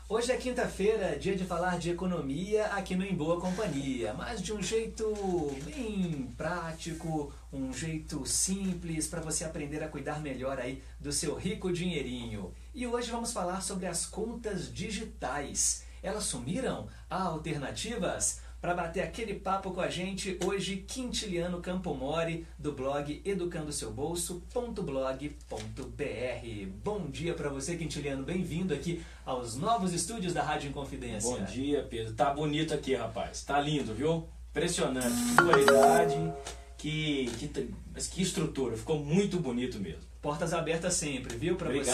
Hoje é quinta-feira, dia de falar de economia aqui no Em Boa Companhia, mas de um jeito bem prático, um jeito simples para você aprender a cuidar melhor aí do seu rico dinheirinho. E hoje vamos falar sobre as contas digitais. Elas sumiram? Há alternativas? Para bater aquele papo com a gente, hoje Quintiliano Campomori, do blog educandoseubolso.blog.br. Bom dia para você, Quintiliano. Bem-vindo aqui aos novos estúdios da Rádio Inconfidência. Bom dia, Pedro. Tá bonito aqui, rapaz. Tá lindo, viu? Impressionante. Que qualidade, que estrutura. Ficou muito bonito mesmo. Portas abertas sempre, viu? Para você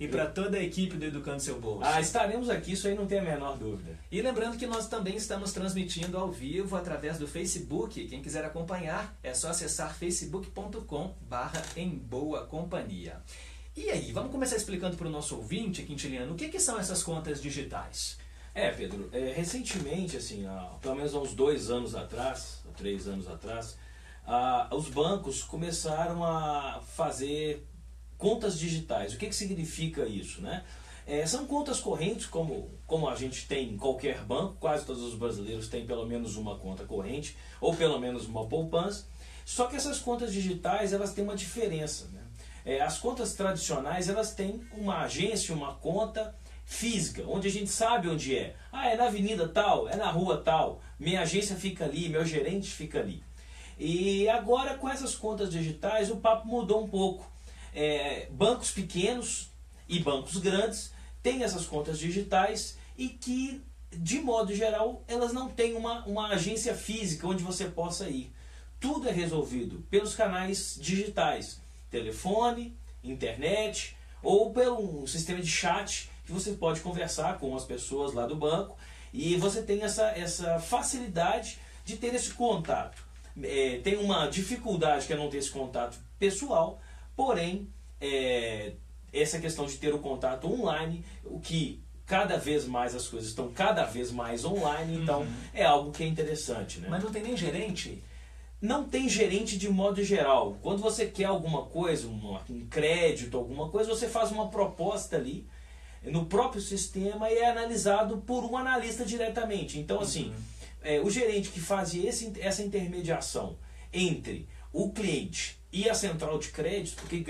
e para toda a equipe do Educando Seu Bolso. Estaremos aqui, isso aí não tem a menor dúvida. E lembrando que nós também estamos transmitindo ao vivo através do Facebook. Quem quiser acompanhar, é só acessar facebook.com/emboacompanhia. E aí, vamos começar explicando para o nosso ouvinte, Quintiliano, o que são essas contas digitais? Pedro, recentemente, assim, pelo menos há uns 2 anos atrás, 3 anos atrás, os bancos começaram a fazer contas digitais. O que significa isso, né? São contas correntes, como a gente tem em qualquer banco. Quase todos os brasileiros têm pelo menos uma conta corrente, ou pelo menos uma poupança. Só que essas contas digitais, elas têm uma diferença, né? As contas tradicionais, elas têm uma agência, uma conta física, onde a gente sabe onde é. É na avenida tal, é na rua tal, minha agência fica ali, meu gerente fica ali. E agora, com essas contas digitais, o papo mudou um pouco. Bancos pequenos e bancos grandes têm essas contas digitais e que, de modo geral, elas não têm uma agência física onde você possa ir. Tudo é resolvido pelos canais digitais, telefone, internet ou pelo um sistema de chat que você pode conversar com as pessoas lá do banco, e você tem essa facilidade de ter esse contato. Tem uma dificuldade que é não ter esse contato pessoal, porém, essa questão de ter o contato online, o que cada vez mais as coisas estão cada vez mais online, então é algo que é interessante, né? Mas não tem nem gerente? Não tem gerente de modo geral. Quando você quer alguma coisa, um crédito, alguma coisa, você faz uma proposta ali no próprio sistema e é analisado por um analista diretamente. Então, assim, o gerente que fazia essa intermediação entre o cliente e a central de crédito, porque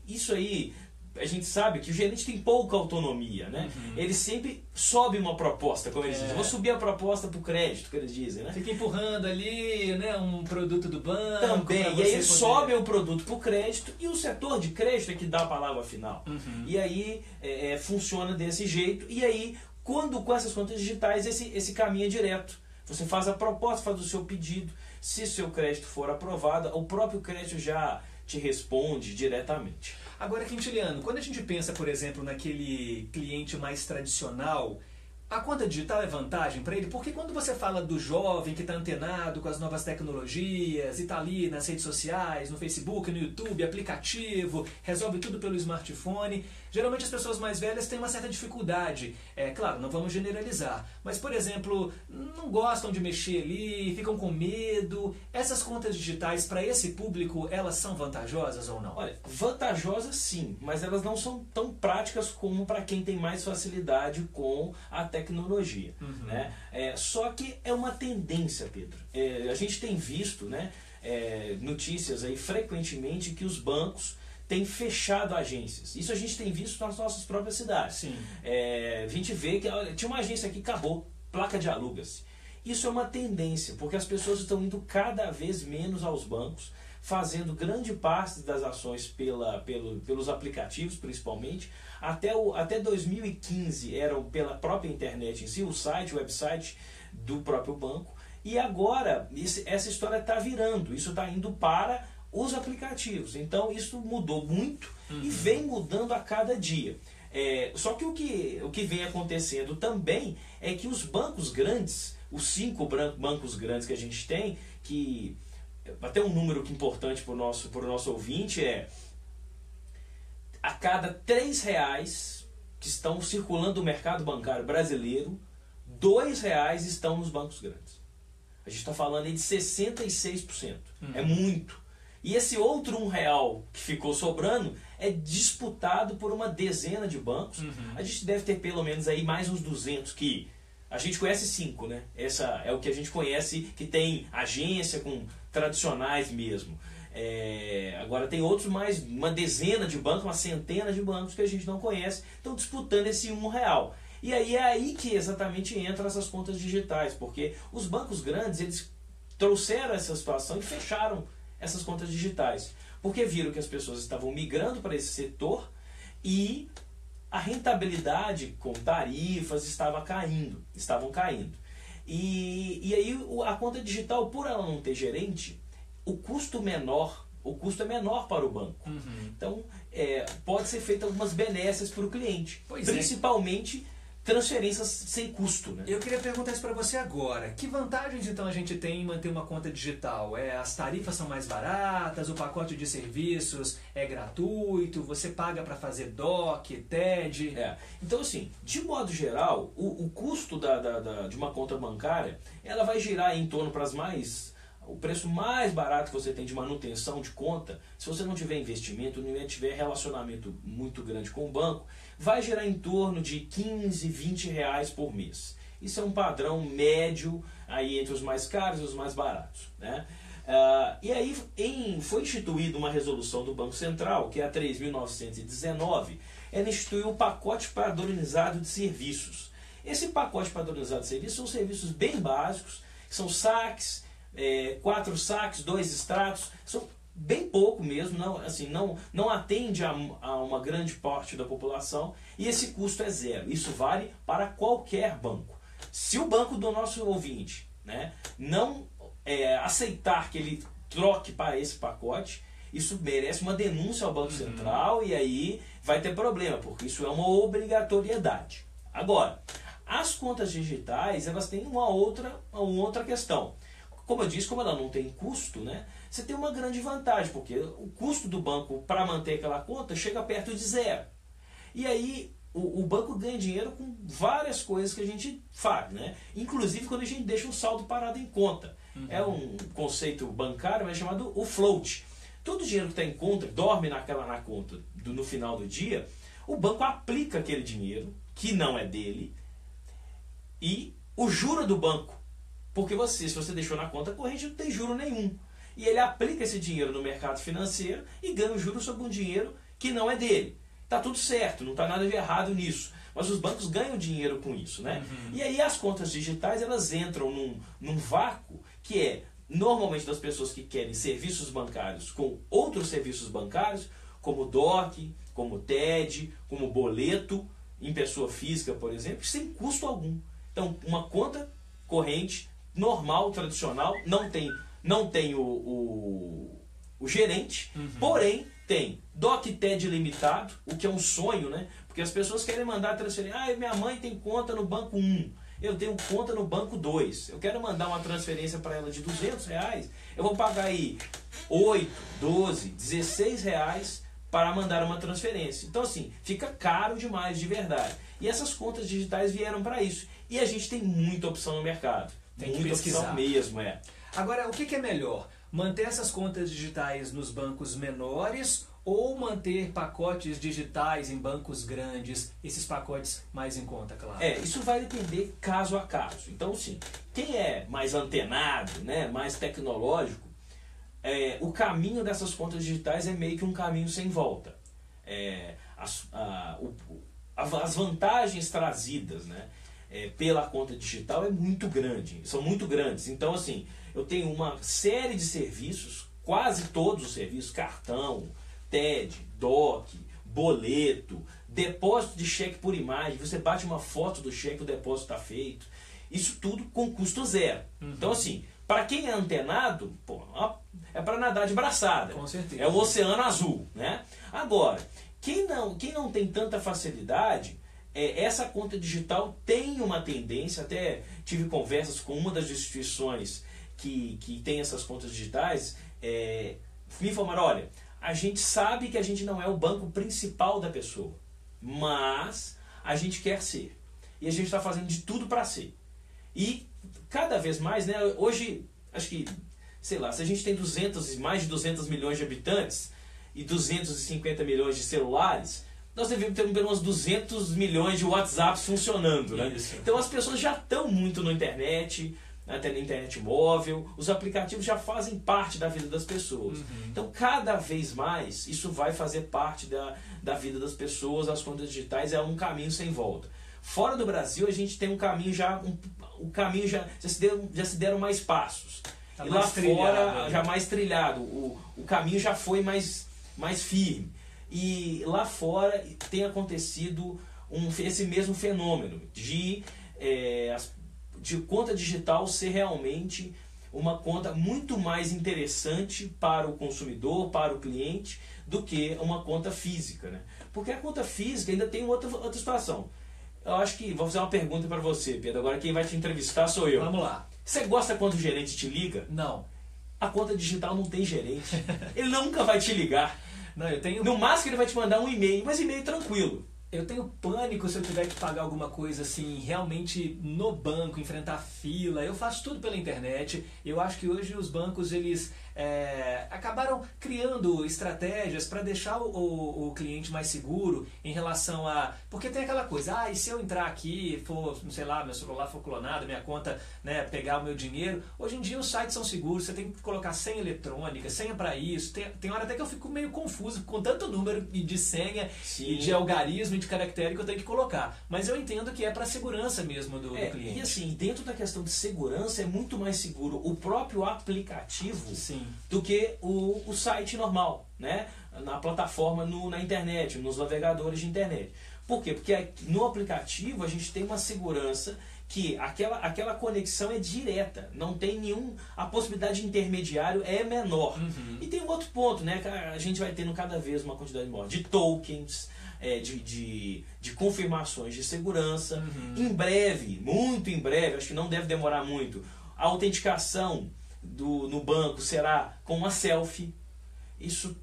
isso aí, a gente sabe que o gerente tem pouca autonomia, né? Ele sempre sobe uma proposta, como eles dizem. Eu vou subir a proposta para o crédito, que eles dizem, né? Fica empurrando ali, né, um produto do banco. Também, e aí sobe o produto para o crédito e o setor de crédito é que dá a palavra final. E aí funciona desse jeito. E aí, com essas contas digitais, esse caminho é direto. Você faz a proposta, faz o seu pedido. Se seu crédito for aprovado, o próprio crédito já te responde diretamente. Agora, Quintiliano, quando a gente pensa, por exemplo, naquele cliente mais tradicional, a conta digital é vantagem para ele? Porque quando você fala do jovem que está antenado com as novas tecnologias e está ali nas redes sociais, no Facebook, no YouTube, aplicativo, resolve tudo pelo smartphone, geralmente as pessoas mais velhas têm uma certa dificuldade. Claro, não vamos generalizar, mas, por exemplo, não gostam de mexer ali, ficam com medo. Essas contas digitais, para esse público, elas são vantajosas ou não? Olha, vantajosas sim, mas elas não são tão práticas como para quem tem mais facilidade com a tecnologia. Né? Só que é uma tendência, Pedro. A gente tem visto, né, notícias aí frequentemente que os bancos têm fechado agências. Isso a gente tem visto nas nossas próprias cidades. Sim. A gente vê que tinha uma agência aqui, acabou, placa de aluga-se. Isso é uma tendência, porque as pessoas estão indo cada vez menos aos bancos, fazendo grande parte das ações pelos aplicativos, principalmente. Até 2015 eram pela própria internet em si, o website do próprio banco. E agora essa história está virando, isso está indo para os aplicativos. Então isso mudou muito e vem mudando a cada dia. Só que o que vem acontecendo também é que os bancos grandes, os 5 bancos grandes que a gente tem, que até um número que é importante para o nosso ouvinte a cada R$3 que estão circulando no mercado bancário brasileiro, R$2 estão nos bancos grandes. A gente está falando aí de 66%. É muito. E esse outro R$1 que ficou sobrando é disputado por uma dezena de bancos. A gente deve ter pelo menos aí mais uns 200 que... A gente conhece 5, né? Essa é o que a gente conhece, que tem agência com tradicionais mesmo. Agora tem outros mais, uma dezena de bancos, uma centena de bancos que a gente não conhece, estão disputando esse R$1. E aí é aí que exatamente entram essas contas digitais, porque os bancos grandes, eles trouxeram essa situação e fecharam essas contas digitais, porque viram que as pessoas estavam migrando para esse setor e a rentabilidade com tarifas estavam caindo. E aí a conta digital, por ela não ter gerente, o custo é menor para o banco. Então, pode ser feita algumas benesses para o cliente, principalmente transferências sem custo, né? Eu queria perguntar isso para você agora. Que vantagens então a gente tem em manter uma conta digital? As tarifas são mais baratas, o pacote de serviços é gratuito, você paga para fazer DOC, TED? Então, assim, de modo geral, o custo de uma conta bancária, ela vai girar em torno para as mais... O preço mais barato que você tem de manutenção de conta, se você não tiver investimento, não tiver relacionamento muito grande com o banco, vai gerar em torno de 15, 20 reais por mês. Isso é um padrão médio aí entre os mais caros e os mais baratos, né? E aí foi instituída uma resolução do Banco Central, que é a 3.919, ela instituiu o pacote padronizado de serviços. Esse pacote padronizado de serviços são serviços bem básicos, que são saques, 4 saques, 2 extratos, são bem pouco mesmo, não atende a uma grande parte da população, e esse custo é zero. Isso vale para qualquer banco. Se o banco do nosso ouvinte, né, não aceitar que ele troque para esse pacote, isso merece uma denúncia ao Banco Central, e aí vai ter problema, porque isso é uma obrigatoriedade. Agora, as contas digitais, elas têm uma outra questão. Como eu disse, como ela não tem custo, né, você tem uma grande vantagem, porque o custo do banco para manter aquela conta chega perto de zero. E aí o banco ganha dinheiro com várias coisas que a gente faz, né? Inclusive quando a gente deixa um saldo parado em conta. É um conceito bancário, mas chamado o float. Todo o dinheiro que está em conta, dorme na conta no final do dia, o banco aplica aquele dinheiro, que não é dele, e o juro do banco. Porque se você deixou na conta corrente, não tem juro nenhum. E ele aplica esse dinheiro no mercado financeiro e ganha o juro sobre um dinheiro que não é dele. Está tudo certo, não está nada de errado nisso. Mas os bancos ganham dinheiro com isso, né? E aí as contas digitais, elas entram num vácuo que é normalmente das pessoas que querem serviços bancários com outros serviços bancários, como DOC, como TED, como boleto, em pessoa física, por exemplo, sem custo algum. Então, uma conta corrente normal, tradicional, não tem o gerente, porém tem DOC TED limitado, o que é um sonho, né? Porque as pessoas querem mandar transferência. Minha mãe tem conta no banco 1, eu tenho conta no banco 2, eu quero mandar uma transferência para ela de R$200, eu vou pagar aí 8, 12, 16 reais para mandar uma transferência. Então assim, fica caro demais de verdade. E essas contas digitais vieram para isso. E a gente tem muita opção no mercado. Tem que muita pesquisar opção mesmo, Agora, o que é melhor? Manter essas contas digitais nos bancos menores ou manter pacotes digitais em bancos grandes, esses pacotes mais em conta, claro? Isso vai depender caso a caso. Então, sim, quem é mais antenado, né, mais tecnológico, o caminho dessas contas digitais é meio que um caminho sem volta. As vantagens trazidas, né, pela conta digital são muito grandes. Então, assim, eu tenho uma série de serviços, quase todos os serviços, cartão, TED, DOC, boleto, depósito de cheque por imagem, você bate uma foto do cheque, o depósito está feito. Isso tudo com custo zero. Então, assim, para quem é antenado, é para nadar de braçada. Com certeza. É o oceano azul, né? Agora, quem não tem tanta facilidade, essa conta digital tem uma tendência, até tive conversas com uma das instituições que tem essas contas digitais, me informaram, olha, a gente sabe que a gente não é o banco principal da pessoa, mas a gente quer ser. E a gente está fazendo de tudo para ser. E cada vez mais, né, hoje, acho que sei lá, se a gente tem mais de 200 milhões de habitantes e 250 milhões de celulares, nós devemos ter umas 200 milhões de WhatsApps funcionando, né? Isso. Então as pessoas já estão muito na internet, até na internet móvel, os aplicativos já fazem parte da vida das pessoas. Então cada vez mais isso vai fazer parte da vida das pessoas, as contas digitais é um caminho sem volta. Fora do Brasil a gente tem um caminho já se deram mais passos. Tá e mais lá trilhado, fora né? já mais trilhado, o caminho já foi mais firme. E lá fora tem acontecido esse mesmo fenômeno de conta digital ser realmente uma conta muito mais interessante para o consumidor, para o cliente, do que uma conta física, né? Porque a conta física ainda tem outra situação. Eu acho que vou fazer uma pergunta para você, Pedro. Agora quem vai te entrevistar sou eu. Vamos lá. Você gosta quando o gerente te liga? Não. A conta digital não tem gerente. Ele nunca vai te ligar. Não, eu tenho... No máximo ele vai te mandar um e-mail, mas e-mail tranquilo. Eu tenho pânico se eu tiver que pagar alguma coisa assim, realmente no banco, enfrentar fila. Eu faço tudo pela internet. Eu acho que hoje os bancos, eles acabaram criando estratégias para deixar o cliente mais seguro em relação a... Porque tem aquela coisa, e se eu entrar aqui, for, sei lá, meu celular for clonado, minha conta, né, pegar o meu dinheiro. Hoje em dia os sites são seguros, você tem que colocar senha eletrônica, senha para isso. Tem hora até que eu fico meio confuso com tanto número de senha. Sim. E de algarismo, de caractere que eu tenho que colocar. Mas eu entendo que é para segurança mesmo do cliente. E assim, dentro da questão de segurança é muito mais seguro o próprio aplicativo. Sim. Do que o site normal, né? Na plataforma, na internet, nos navegadores de internet. Por quê? Porque no aplicativo a gente tem uma segurança que aquela conexão é direta, não tem a possibilidade de intermediário é menor. E tem um outro ponto, né? Que a gente vai tendo cada vez uma quantidade maior de tokens, de confirmações de segurança. Em breve, muito em breve, acho que não deve demorar muito, a autenticação no banco será com uma selfie. Isso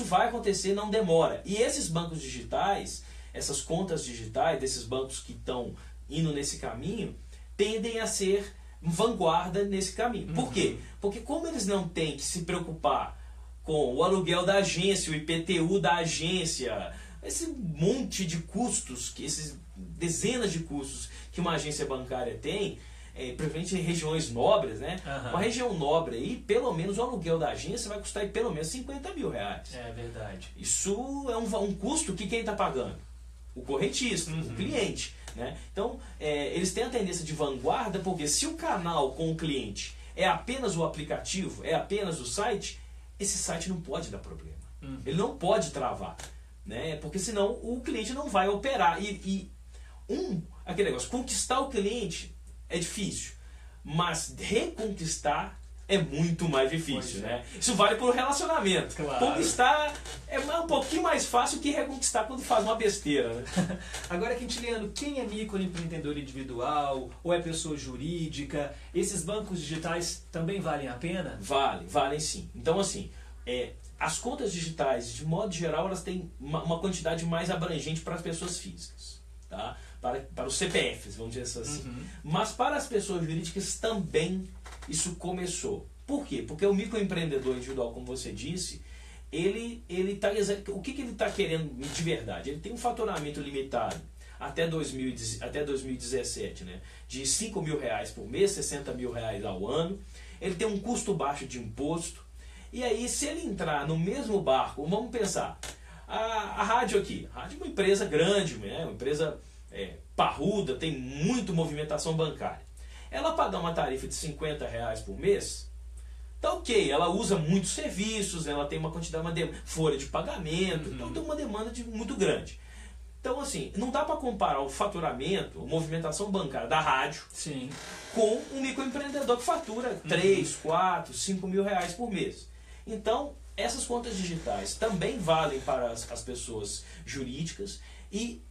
vai acontecer, não demora. E esses bancos digitais, essas contas digitais, desses bancos que estão indo nesse caminho, tendem a ser vanguarda nesse caminho. Por quê? Porque como eles não têm que se preocupar com o aluguel da agência, o IPTU da agência, esse monte de custos, esses dezenas de custos que uma agência bancária tem, principalmente em regiões nobres, né? Uma região nobre aí, pelo menos o aluguel da agência vai custar aí pelo menos 50 mil reais. É verdade. Isso é um custo que quem está pagando? O correntista, o cliente, né? Então, eles têm a tendência de vanguarda, porque se o canal com o cliente é apenas o aplicativo, é apenas o site, esse site não pode dar problema. Ele não pode travar, né? Porque senão o cliente não vai operar. Aquele negócio, conquistar o cliente é difícil, mas reconquistar é muito mais difícil, né? Isso vale para o relacionamento. Claro. Conquistar é um pouquinho mais fácil que reconquistar quando faz uma besteira, né? Agora, Quintiliano, quem é microempreendedor individual ou é pessoa jurídica? Esses bancos digitais também valem a pena? Valem sim. Então, assim, as contas digitais, de modo geral, elas têm uma quantidade mais abrangente para as pessoas físicas, tá? Para os CPFs, vamos dizer assim. Mas para as pessoas jurídicas também isso começou. Por quê? Porque o microempreendedor individual, como você disse, o que ele está querendo de verdade? Ele tem um faturamento limitado até 2017, né? De 5 mil reais por mês, 60 mil reais ao ano. Ele tem um custo baixo de imposto. E aí, se ele entrar no mesmo barco, vamos pensar, a rádio aqui, a rádio é uma empresa grande, né? Uma empresa parruda, tem muita movimentação bancária. Ela pagar uma tarifa de 50 reais por mês, tá ok, ela usa muitos serviços, ela tem uma quantidade, uma folha de pagamento, então tem uma demanda muito grande. Então, assim, não dá para comparar o faturamento, a movimentação bancária da rádio com um microempreendedor que fatura 3, 4, 5 mil reais por mês. Então, essas contas digitais também valem para as pessoas jurídicas e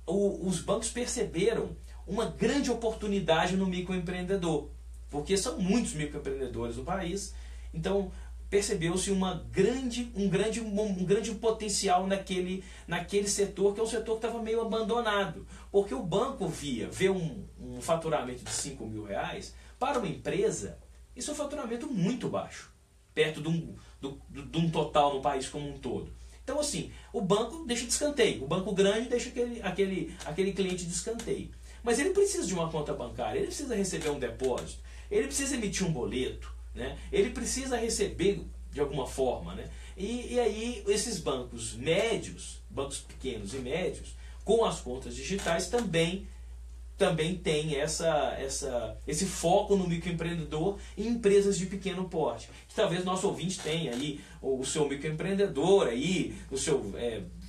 os bancos perceberam uma grande oportunidade no microempreendedor, porque são muitos microempreendedores no país, então percebeu-se um grande potencial naquele setor, que é um setor que estava meio abandonado, porque o banco vê um faturamento de 5 mil reais, para uma empresa Isso é um faturamento muito baixo, perto de um total no país como um todo. Então, assim, o banco deixa de escanteio. O banco grande deixa aquele cliente de escanteio. Mas ele precisa de uma conta bancária, ele precisa receber um depósito, ele precisa emitir um boleto, né? Ele precisa receber de alguma forma, né? E aí esses bancos médios, bancos pequenos e médios, com as contas digitais também tem esse foco no microempreendedor e empresas de pequeno porte. Que talvez nosso ouvinte tenha aí o seu microempreendedor aí, o seu,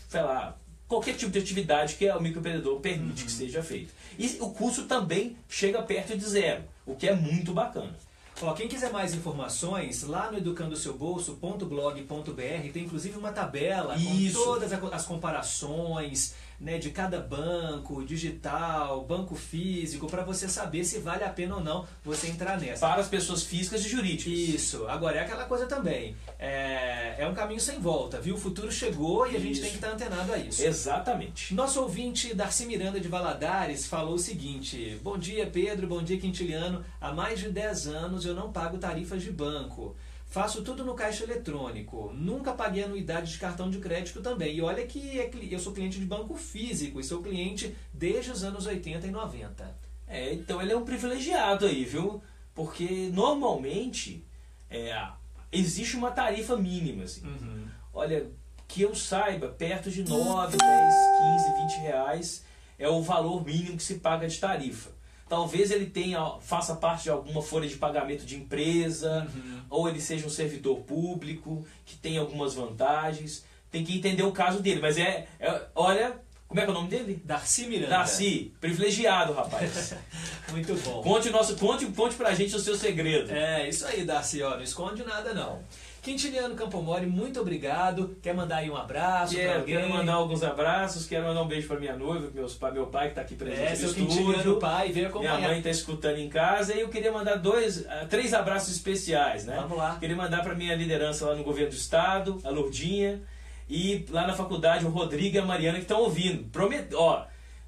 sei lá, qualquer tipo de atividade que o microempreendedor permite que seja feito. E o custo também chega perto de zero, o que é muito bacana. Ó, quem quiser mais informações, lá no educandoseubolso.blog.br tem inclusive uma tabela com todas as comparações, né, de cada banco, digital, banco físico, para você saber se vale a pena ou não você entrar nessa. Para as pessoas físicas e jurídicas. Isso. Agora, é aquela coisa também. É um caminho sem volta, viu? O futuro chegou e a gente tem que estar antenado a isso. Exatamente. Nosso ouvinte, Darcy Miranda de Valadares, falou o seguinte: bom dia, Pedro, bom dia, Quintiliano. Há mais de 10 anos eu não pago tarifas de banco. Faço tudo no caixa eletrônico. Nunca paguei anuidade de cartão de crédito também. E olha que eu sou cliente de banco físico e sou cliente desde os anos 80 e 90. Então ele é um privilegiado aí, viu? Porque normalmente existe uma tarifa mínima. Assim. Olha, que eu saiba, perto de 9, 10, 15, 20 reais é o valor mínimo que se paga de tarifa. Talvez ele faça parte de alguma folha de pagamento de empresa, ou ele seja um servidor público, que tem algumas vantagens. Tem que entender o caso dele. Mas olha, como é que é o nome dele? Darcy Miranda. Darcy, privilegiado, rapaz. Muito bom. Conte pra gente o seu segredo. Isso aí, Darcy, ó, não esconde nada não. Quintiliano Campomori, muito obrigado. Quer mandar aí um abraço para alguém? Quero mandar alguns abraços, quero mandar um beijo para minha noiva, meu pai que está aqui presente no estúdio. Quintiliano pai, veio acompanhar. Minha mãe está escutando em casa e eu queria mandar 3 abraços especiais, né? Vamos lá. Queria mandar para minha liderança lá no governo do estado, a Lourdinha, e lá na faculdade o Rodrigo e a Mariana que estão ouvindo.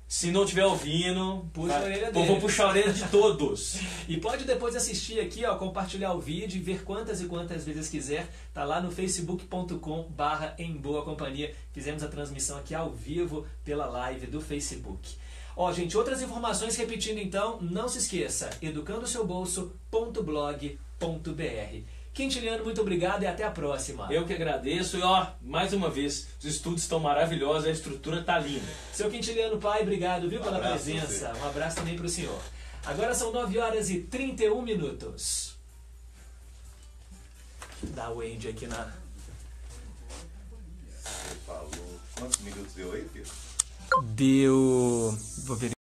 Se não estiver ouvindo, puxa a orelha dele. Eu vou puxar a orelha de todos. E pode depois assistir aqui, ó, compartilhar o vídeo e ver quantas e quantas vezes quiser. Tá lá no facebook.com/emboacompanhia. Fizemos a transmissão aqui ao vivo pela live do Facebook. Ó, gente, outras informações repetindo então, não se esqueça, educandoseubolso.blog.br. Quintiliano, muito obrigado e até a próxima. Eu que agradeço e mais uma vez, os estudos estão maravilhosos, a estrutura está linda. Seu Quintiliano pai, obrigado, viu, pela presença. Um abraço também para o senhor. Agora são 9h31. Dá o end aqui na... Você falou... Quantos minutos deu aí, Pedro? Deu... Vou ver.